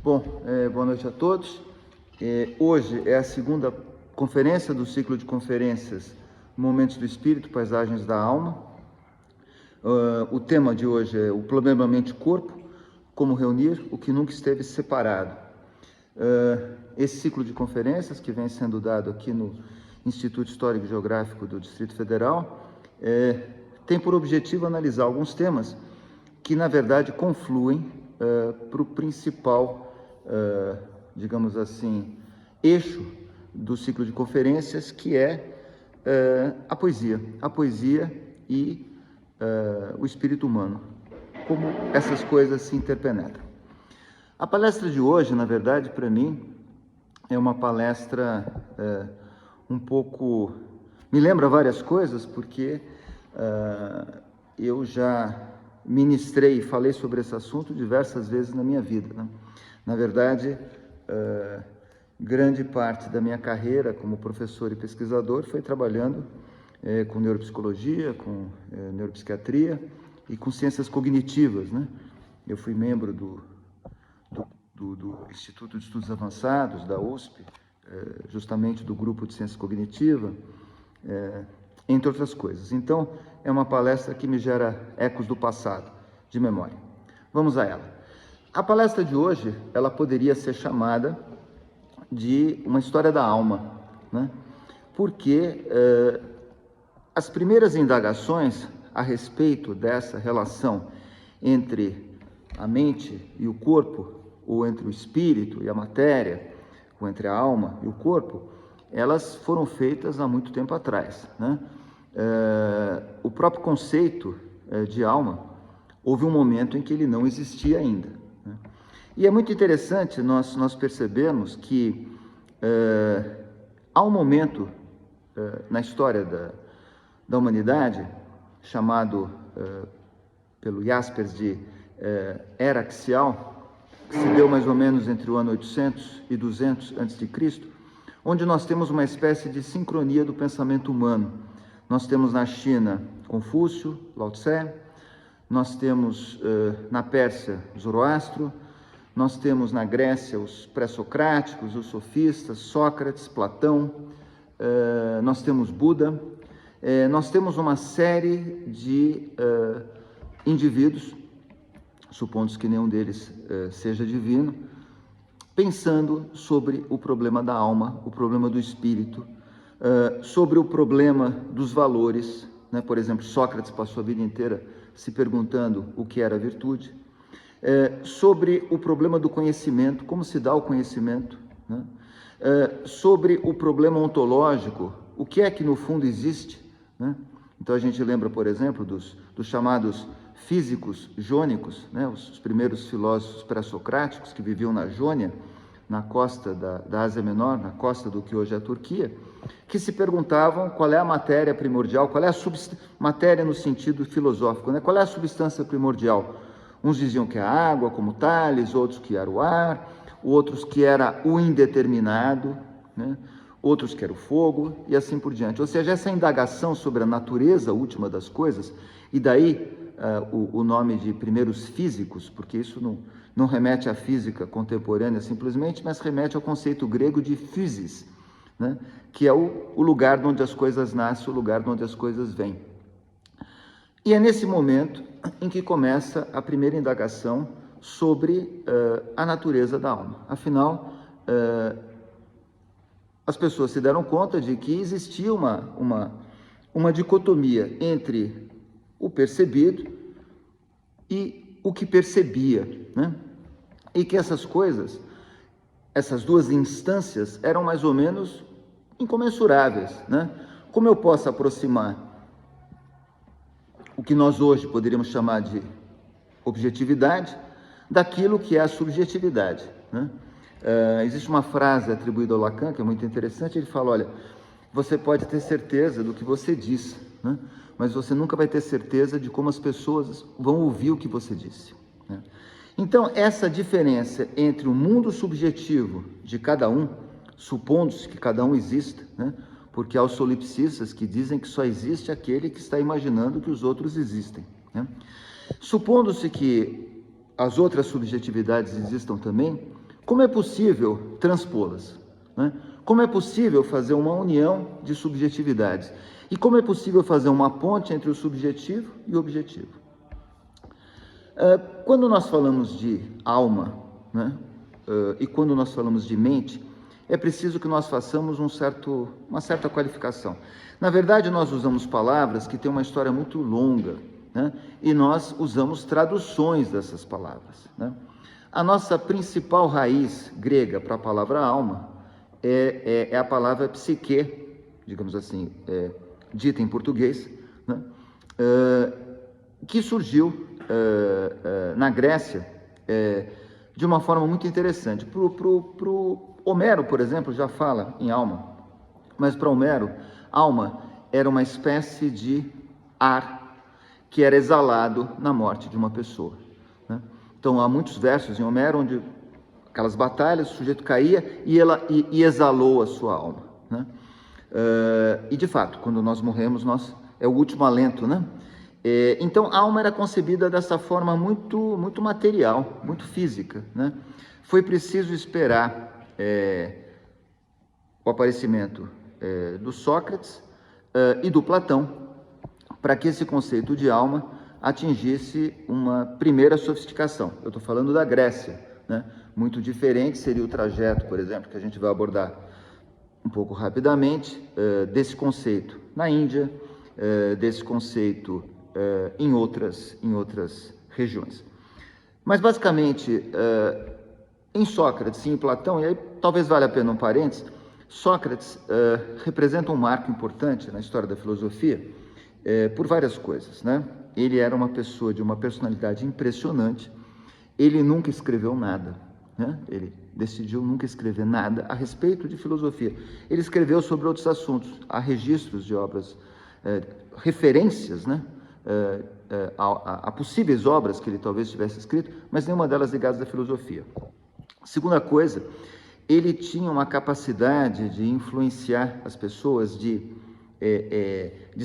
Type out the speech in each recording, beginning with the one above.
Bom, boa noite a todos. Hoje é a segunda conferência do ciclo de conferências Momentos do Espírito, Paisagens da Alma. O tema de hoje é o problema mente-corpo, como reunir o que nunca esteve separado. Esse ciclo de conferências, que vem sendo dado aqui no Instituto Histórico e Geográfico do Distrito Federal, tem por objetivo analisar alguns temas que, na verdade, confluem para o principal, digamos assim, eixo do ciclo de conferências, que é a poesia e o espírito humano, como essas coisas se interpenetram. A palestra de hoje, na verdade, para mim, é uma palestra um pouco... me lembra várias coisas, porque eu já ministrei e falei sobre esse assunto diversas vezes na minha vida, né? Na verdade, grande parte da minha carreira como professor e pesquisador foi trabalhando com neuropsicologia, com neuropsiquiatria e com ciências cognitivas, né? Eu fui membro do Instituto de Estudos Avançados, da USP, justamente do grupo de ciência cognitiva, entre outras coisas. Então, é uma palestra que me gera ecos do passado, de memória. Vamos a ela. A palestra de hoje, ela poderia ser chamada de uma história da alma, né? Porque as primeiras indagações a respeito dessa relação entre a mente e o corpo, ou entre o espírito e a matéria, ou entre a alma e o corpo, elas foram feitas há muito tempo atrás, né? O próprio conceito de alma, houve um momento em que ele não existia ainda, né? E é muito interessante nós percebermos que há um momento na história da humanidade, chamado pelo Jaspers de Era Axial, que se deu mais ou menos entre o ano 800 e 200 a.C., onde nós temos uma espécie de sincronia do pensamento humano. Nós temos na China Confúcio, Lao Tse, nós temos na Pérsia Zoroastro, nós temos na Grécia os pré-socráticos, os sofistas, Sócrates, Platão, nós temos Buda, nós temos uma série de indivíduos, supondo que nenhum deles seja divino, pensando sobre o problema da alma, o problema do espírito, sobre o problema dos valores, né? Por exemplo, Sócrates passou a vida inteira se perguntando o que era virtude, sobre o problema do conhecimento, como se dá o conhecimento, né? Sobre o problema ontológico, o que é que no fundo existe, né? Então a gente lembra, por exemplo, dos chamados físicos jônicos, né? Os primeiros filósofos pré-socráticos que viviam na Jônia, na costa da Ásia Menor, na costa do que hoje é a Turquia, que se perguntavam qual é a matéria primordial, qual é a matéria no sentido filosófico, né? Qual é a substância primordial? Uns diziam que é a água, como Tales, outros que era o ar, outros que era o indeterminado, né? Outros que era o fogo, e assim por diante. Ou seja, essa indagação sobre a natureza última das coisas, e daí o nome de primeiros físicos, porque isso não remete à física contemporânea simplesmente, mas remete ao conceito grego de physis, né? Que é o lugar de onde as coisas nascem, o lugar de onde as coisas vêm. E é nesse momento em que começa a primeira indagação sobre a natureza da alma. Afinal, as pessoas se deram conta de que existia uma dicotomia entre o percebido e o que percebia, né? E que essas coisas, essas duas instâncias, eram mais ou menos incomensuráveis, né? Como eu posso aproximar o que nós hoje poderíamos chamar de objetividade daquilo que é a subjetividade, né? Existe uma frase atribuída ao Lacan que é muito interessante. Ele fala: olha, você pode ter certeza do que você diz, né? Mas você nunca vai ter certeza de como as pessoas vão ouvir o que você disse, né? Então, essa diferença entre o mundo subjetivo de cada um, supondo-se que cada um exista, né? Porque há os solipsistas que dizem que só existe aquele que está imaginando que os outros existem, né? Supondo-se que as outras subjetividades existam também, como é possível transpô-las, né? Como é possível fazer uma união de subjetividades? E como é possível fazer uma ponte entre o subjetivo e o objetivo? Quando nós falamos de alma, né, e quando nós falamos de mente, é preciso que nós façamos uma certa qualificação. Na verdade, nós usamos palavras que têm uma história muito longa, né, e nós usamos traduções dessas palavras, né? A nossa principal raiz grega para a palavra alma é a palavra psique, digamos assim, dita em português, né, que surgiu na Grécia de uma forma muito interessante. Pro Homero, por exemplo, já fala em alma, mas para Homero, alma era uma espécie de ar que era exalado na morte de uma pessoa, né? Então, há muitos versos em Homero onde aquelas batalhas, o sujeito caía e exalou a sua alma, né? E, de fato, quando nós morremos, é o último alento, né? Então, a alma era concebida dessa forma muito material, muito física, né? Foi preciso esperar o aparecimento do Sócrates e do Platão para que esse conceito de alma atingisse uma primeira sofisticação. Eu estou falando da Grécia, né? Muito diferente seria o trajeto, por exemplo, que a gente vai abordar um pouco rapidamente, desse conceito na Índia, desse conceito em outras regiões. Mas, basicamente, em Sócrates e em Platão, e aí talvez valha a pena um parênteses, Sócrates representa um marco importante na história da filosofia por várias coisas, né? Ele era uma pessoa de uma personalidade impressionante, ele nunca escreveu nada, né? Ele decidiu nunca escrever nada a respeito de filosofia. Ele escreveu sobre outros assuntos, há registros de obras, referências, né, a possíveis obras que ele talvez tivesse escrito, mas nenhuma delas ligadas à filosofia. Segunda coisa, ele tinha uma capacidade de influenciar as pessoas, de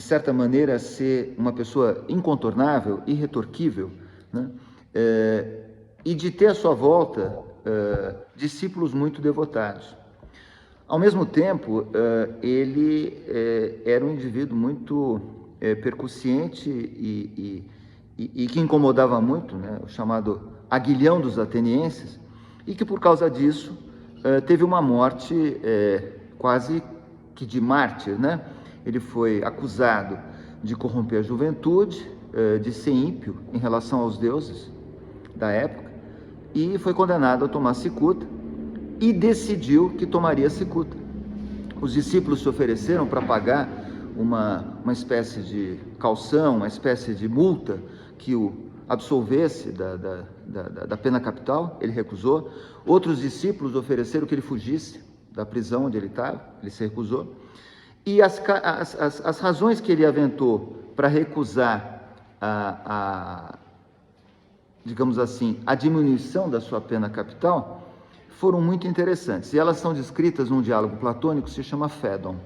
certa maneira, ser uma pessoa incontornável, irretorquível, né? E de ter à sua volta discípulos muito devotados. Ao mesmo tempo, ele era um indivíduo muito percussiente e que incomodava muito, né? O chamado aguilhão dos atenienses, e que, por causa disso, teve uma morte quase que de mártir, né? Ele foi acusado de corromper a juventude, de ser ímpio em relação aos deuses da época, e foi condenado a tomar cicuta, e decidiu que tomaria cicuta. Os discípulos se ofereceram para pagar uma espécie de caução, uma espécie de multa que o absolvesse da pena capital. Ele recusou. Outros discípulos ofereceram que ele fugisse da prisão onde ele estava, ele se recusou. E as razões que ele aventou para recusar digamos assim, a diminuição da sua pena capital foram muito interessantes. E elas são descritas num diálogo platônico que se chama Fédon,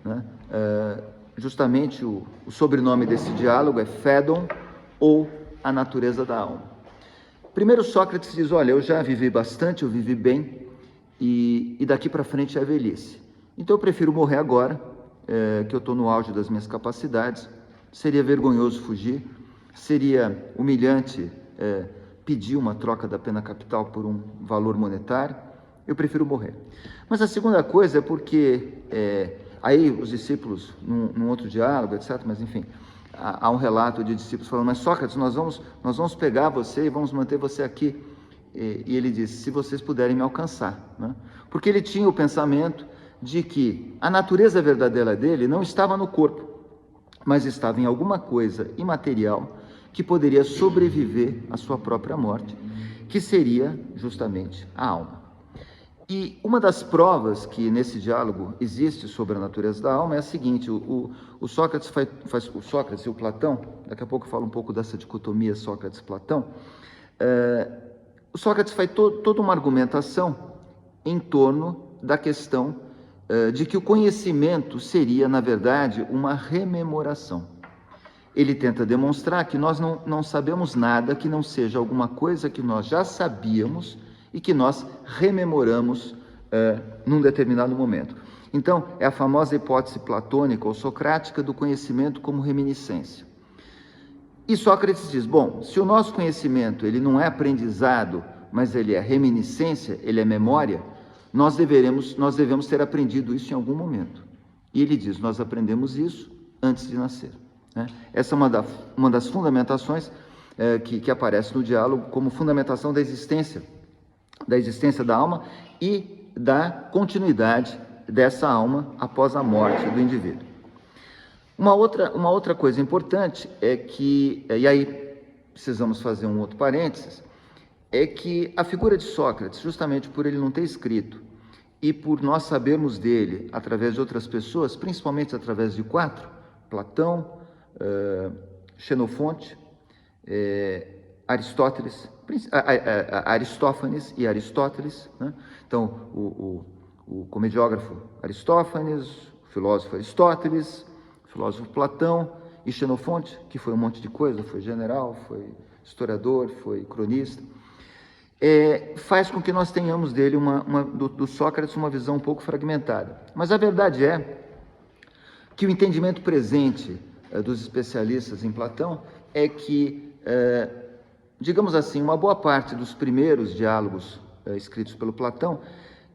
né? Justamente o sobrenome desse diálogo é Fédon, ou a natureza da alma. Primeiro, Sócrates diz: olha, eu já vivi bastante, eu vivi bem, e daqui para frente é a velhice. Então eu prefiro morrer agora, que eu estou no auge das minhas capacidades. Seria vergonhoso fugir, seria humilhante pedir uma troca da pena capital por um valor monetário. Eu prefiro morrer. Mas a segunda coisa é porque aí os discípulos, num outro diálogo, etc., mas enfim, há um relato de discípulos falando: mas Sócrates, nós vamos pegar você e vamos manter você aqui. E ele disse: se vocês puderem me alcançar, né? Porque ele tinha o pensamento de que a natureza verdadeira dele não estava no corpo, mas estava em alguma coisa imaterial que poderia sobreviver à sua própria morte, que seria justamente a alma. E uma das provas que nesse diálogo existe sobre a natureza da alma é a seguinte: o Sócrates o Sócrates e o Platão, daqui a pouco eu falo um pouco dessa dicotomia Sócrates-Platão, o Sócrates faz toda uma argumentação em torno da questão de que o conhecimento seria, na verdade, uma rememoração. Ele tenta demonstrar que nós não sabemos nada que não seja alguma coisa que nós já sabíamos e que nós rememoramos num determinado momento. Então, é a famosa hipótese platônica ou socrática do conhecimento como reminiscência. E Sócrates diz, bom, se o nosso conhecimento ele não é aprendizado, mas ele é reminiscência, ele é memória, nós devemos ter aprendido isso em algum momento. E ele diz, nós aprendemos isso antes de nascer. Né? Essa é uma das fundamentações que aparece no diálogo como fundamentação da existência da alma e da continuidade dessa alma após a morte do indivíduo. Uma outra coisa importante é que, e aí precisamos fazer um outro parênteses, é que a figura de Sócrates, justamente por ele não ter escrito e por nós sabermos dele através de outras pessoas, principalmente através de 4, Platão, Xenofonte, Aristófanes e Aristóteles, né? Então, o comediógrafo Aristófanes, o filósofo Aristóteles, o filósofo Platão e Xenofonte, que foi um monte de coisa, foi general, foi historiador, foi cronista, faz com que nós tenhamos dele, do Sócrates, uma visão um pouco fragmentada. Mas a verdade é que o entendimento presente dos especialistas em Platão é que, digamos assim, uma boa parte dos primeiros diálogos escritos pelo Platão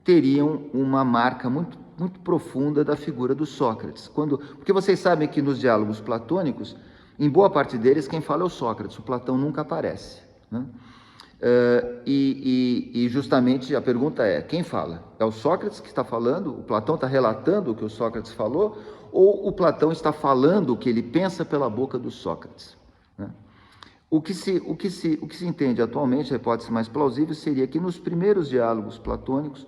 teriam uma marca muito, muito profunda da figura do Sócrates. Porque vocês sabem que nos diálogos platônicos, em boa parte deles, quem fala é o Sócrates, o Platão nunca aparece, né? E justamente a pergunta é, quem fala? É o Sócrates que está falando? O Platão está relatando o que o Sócrates falou? Ou o Platão está falando o que ele pensa pela boca do Sócrates, né? O que se entende atualmente, a hipótese mais plausível, seria que nos primeiros diálogos platônicos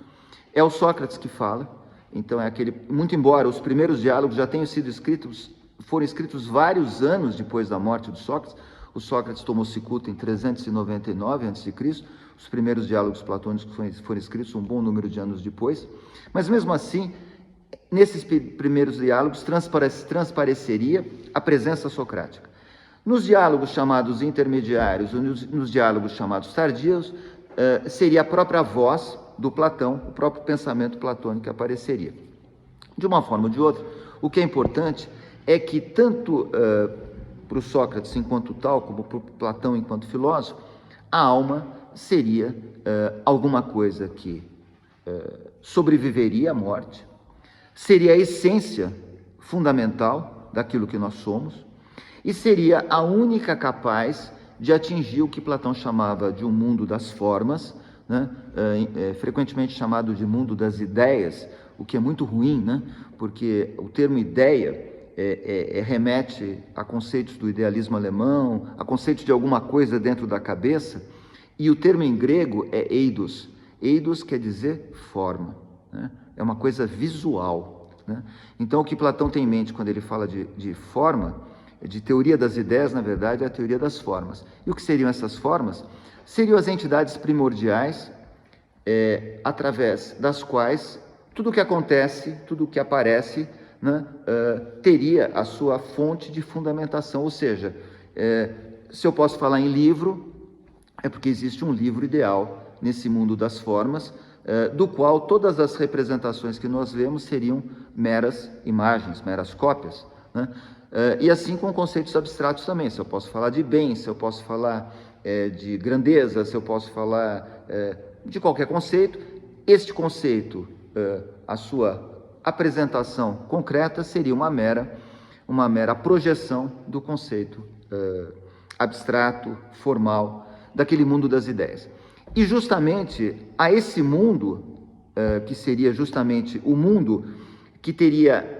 é o Sócrates que fala. Então muito embora os primeiros diálogos já tenham sido foram escritos vários anos depois da morte do Sócrates. O Sócrates tomou cicuta em 399 a.C., os primeiros diálogos platônicos foram escritos um bom número de anos depois, mas mesmo assim, nesses primeiros diálogos transpareceria a presença socrática. Nos diálogos chamados intermediários, ou nos diálogos chamados tardios, seria a própria voz do Platão, o próprio pensamento platônico que apareceria. De uma forma ou de outra, o que é importante é que tanto para o Sócrates enquanto tal, como para o Platão enquanto filósofo, a alma seria alguma coisa que sobreviveria à morte, seria a essência fundamental daquilo que nós somos e seria a única capaz de atingir o que Platão chamava de um mundo das formas, né? Frequentemente chamado de mundo das ideias, o que é muito ruim, né? Porque o termo ideia remete a conceitos do idealismo alemão, a conceitos de alguma coisa dentro da cabeça, e o termo em grego é eidos. Eidos quer dizer forma, né? É uma coisa visual, né? Então, o que Platão tem em mente quando ele fala de forma, de teoria das ideias, na verdade, é a teoria das formas. E o que seriam essas formas? Seriam as entidades primordiais, através das quais tudo o que acontece, tudo o que aparece, né, teria a sua fonte de fundamentação. Ou seja, se eu posso falar em livro, é porque existe um livro ideal nesse mundo das formas, do qual todas as representações que nós vemos seriam meras imagens, meras cópias, né? E assim com conceitos abstratos também. Se eu posso falar de bem, se eu posso falar de grandeza, se eu posso falar de qualquer conceito, este conceito, a sua apresentação concreta seria uma mera projeção do conceito abstrato, formal, daquele mundo das ideias. E justamente a esse mundo, que seria justamente o mundo que teria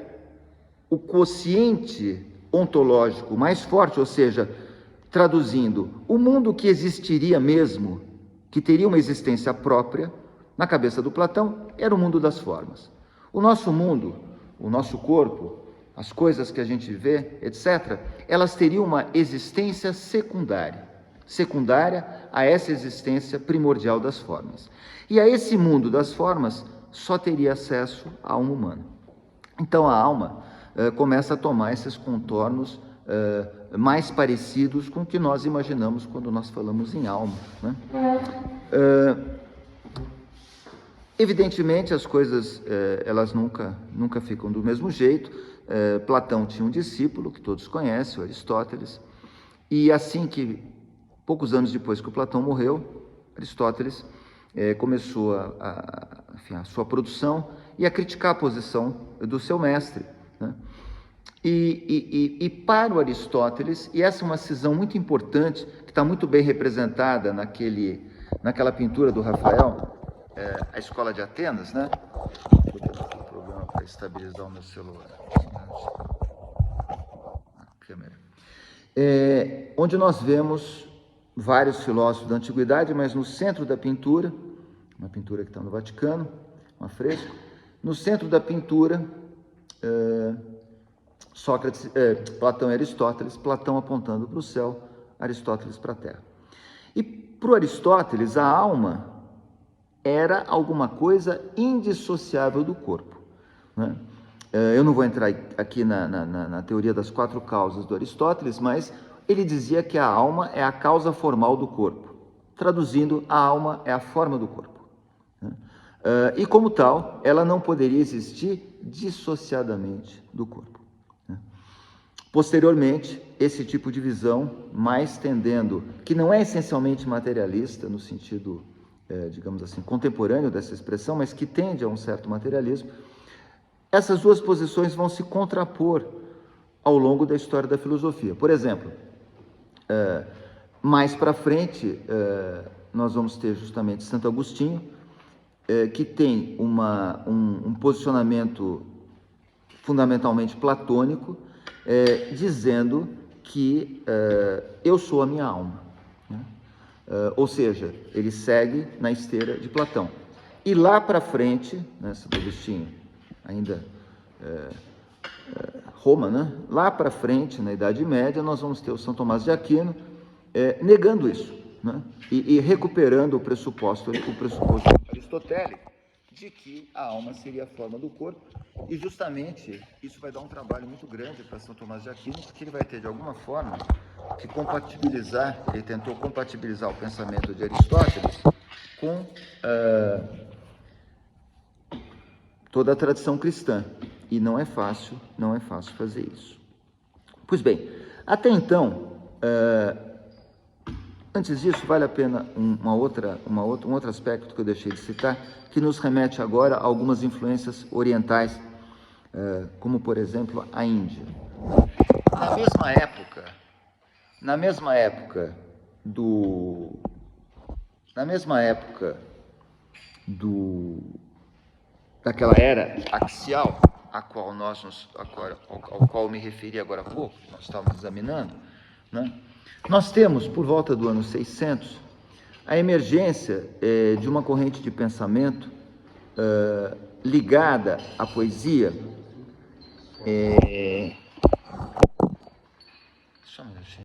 o quociente ontológico mais forte, ou seja, traduzindo, o mundo que existiria mesmo, que teria uma existência própria, na cabeça do Platão, era o mundo das formas. O nosso mundo, o nosso corpo, as coisas que a gente vê, etc., elas teriam uma existência secundária a essa existência primordial das formas. E a esse mundo das formas só teria acesso a alma humana. Então a alma começa a tomar esses contornos mais parecidos com o que nós imaginamos quando nós falamos em alma, né? Evidentemente, as coisas elas nunca ficam do mesmo jeito. Platão tinha um discípulo, que todos conhecem, o Aristóteles, e assim que, poucos anos depois que o Platão morreu, Aristóteles começou a sua produção e a criticar a posição do seu mestre, né? E para o Aristóteles, e essa é uma cisão muito importante, que está muito bem representada naquela pintura do Rafael, a Escola de Atenas, né? Vou ter aqui um problema para estabilizar o meu celular. A câmera. Onde nós vemos vários filósofos da antiguidade, mas no centro da pintura, uma pintura que está no Vaticano, um fresco, no centro da pintura, Platão e Aristóteles, Platão apontando para o céu, Aristóteles para a terra. E para o Aristóteles, a alma era alguma coisa indissociável do corpo, né? Eu não vou entrar aqui na teoria das 4 causas do Aristóteles, mas ele dizia que a alma é a causa formal do corpo. Traduzindo, a alma é a forma do corpo, né? E como tal, ela não poderia existir dissociadamente do corpo, né? Posteriormente, esse tipo de visão, mais tendendo, que não é essencialmente materialista, no sentido, digamos assim, contemporâneo dessa expressão, mas que tende a um certo materialismo, essas duas posições vão se contrapor ao longo da história da filosofia. Por exemplo, mais para frente, nós vamos ter justamente Santo Agostinho, que tem um posicionamento fundamentalmente platônico, dizendo que eu sou a minha alma, né? Ou seja, ele segue na esteira de Platão. E lá para frente, né, Santo Agostinho, ainda Roma, né? Lá para frente, na Idade Média, nós vamos ter o São Tomás de Aquino negando isso, né? E recuperando o pressuposto aristotélico de que a alma seria a forma do corpo, e justamente isso vai dar um trabalho muito grande para São Tomás de Aquino, porque ele vai ter de alguma forma que compatibilizar, ele tentou compatibilizar o pensamento de Aristóteles com toda a tradição cristã, e não é fácil fazer isso. Pois bem, até então, antes disso, vale a pena um outro aspecto que eu deixei de citar, que nos remete agora a algumas influências orientais, como, por exemplo, a Índia. Na mesma época daquela era axial, ao qual eu me referi agora há pouco, nós estávamos examinando, né? Nós temos, por volta do ano 600, a emergência de uma corrente de pensamento ligada à poesia. Só um minutinho.